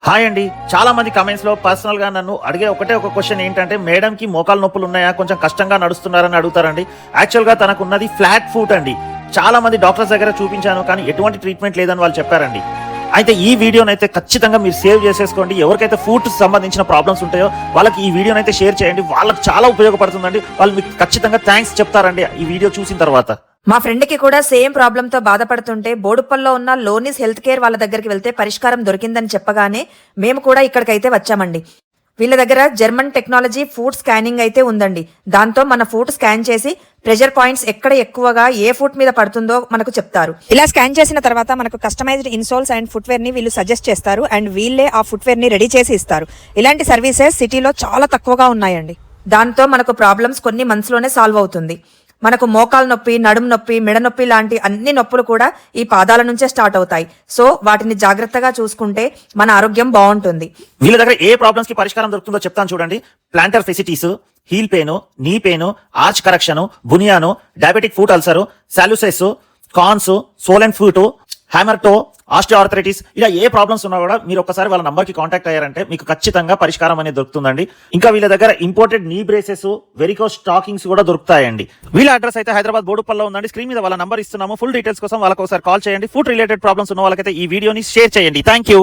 Hi అండి. చాలా మంది కమెంట్స్ లో పర్సనల్ గా నన్ను అడిగే ఒక క్వశ్చన్ ఏంటంటే, మేడం కి మోకాలు నొప్పులు ఉన్నాయా, కొంచెం కష్టంగా నడుస్తున్నారని అడుగుతారండి. యాక్చువల్ గా తనకు ఉన్నది ఫ్లాట్ ఫుట్ అండి. చాలా మంది డాక్టర్స్ దగ్గర చూపించాను, కానీ ఎటువంటి ట్రీట్మెంట్ లేదని వాళ్ళు చెప్పారండి. అయితే ఈ వీడియోనైతే ఖచ్చితంగా మీరు సేవ్ చేసేసుకోండి. ఎవరికైతే ఫుట్ సంబంధించిన ప్రాబ్లమ్స్ ఉంటాయో వాళ్ళకి ఈ వీడియోనైతే షేర్ చేయండి. వాళ్ళకి చాలా ఉపయోగపడుతుందండి. వాళ్ళు మీకు ఖచ్చితంగా థ్యాంక్స్ చెప్తారండి ఈ వీడియో చూసిన తర్వాత. మా ఫ్రెండ్ కి కూడా సేమ్ ప్రాబ్లమ్ తో బాధపడుతుంటే బోడుప్పల్లో ఉన్న లోనిస్ హెల్త్ కేర్ వాళ్ళ దగ్గరికి వెళ్తే పరిష్కారం దొరికిందని చెప్పగానే మేము కూడా ఇక్కడికైతే వచ్చామండి. వీళ్ళ దగ్గర జర్మన్ టెక్నాలజీ ఫుట్ స్కానింగ్ అయితే ఉందండి. దాంతో మన ఫుట్ స్కాన్ చేసి ప్రెషర్ పాయింట్స్ ఎక్కడ ఎక్కువగా ఏ ఫుట్ మీద పడుతుందో మనకు చెప్తారు. ఇలా స్కాన్ చేసిన తర్వాత మనకు కస్టమైజ్డ్ ఇన్సోల్స్ అండ్ ఫుట్వేర్ ని వీళ్ళు సజెస్ట్ చేస్తారు అండ్ వీళ్ళే ఆ ఫుట్వేర్ ని రెడీ చేసి ఇస్తారు. ఇలాంటి సర్వీసెస్ సిటీలో చాలా తక్కువగా ఉన్నాయండి. దాంతో మనకు ప్రాబ్లమ్స్ కొన్ని మంత్స్ లోనే సాల్వ్ అవుతుంది. మనకు మోకాలు నొప్పి, నడుము నొప్పి, మెడ నొప్పి లాంటి అన్ని నొప్పులు కూడా ఈ పాదాల నుంచే స్టార్ట్ అవుతాయి. సో వాటిని జాగ్రత్తగా చూసుకుంటే మన ఆరోగ్యం బాగుంటుంది. వీళ్ళ దగ్గర ఏ ప్రాబ్లమ్స్ కి పరిష్కారం దొరుకుతుందో చెప్తాను చూడండి. Plantar fasciitis, heel pain, knee pain, arch correction, bunion, diabetic foot ulcer, calluses, corns, swollen foot, hammer toe, osteoarthritis, ఇలా ఏ ప్రాబ్లమ్స్ ఉన్నా కూడా మీరు ఒకసారి వాళ్ళ నంబర్ కి కాంటాక్ట్ అయ్యారంటే మీకు ఖచ్చితంగా పరిష్కారం అనేది దొరుకుతుందండి. ఇంకా వీళ్ళ దగ్గర ఇంపోర్టెడ్ నీ బ్రేసెస్, వెరికోస్ స్టాకింగ్స్ కూడా దొరుకుతాయండి. వీళ్ళ అడ్రస్ అయితే హైదరాబాద్ బోడుప్పల్లో ఉందండి. స్క్రీన్ మీద వాళ్ళ నంబర్ ఇస్తున్నాము. ఫుల్ డీటెయిల్స్ కోసం వాళ్ళకి ఒకసారి కాల్ చేయండి. ఫుడ్ రిలేటెడ్ ప్రాబ్లమ్స్ ఉన్న వాళ్ళకైతే ఈ వీడియోని షేర్ చేయండి. Thank you.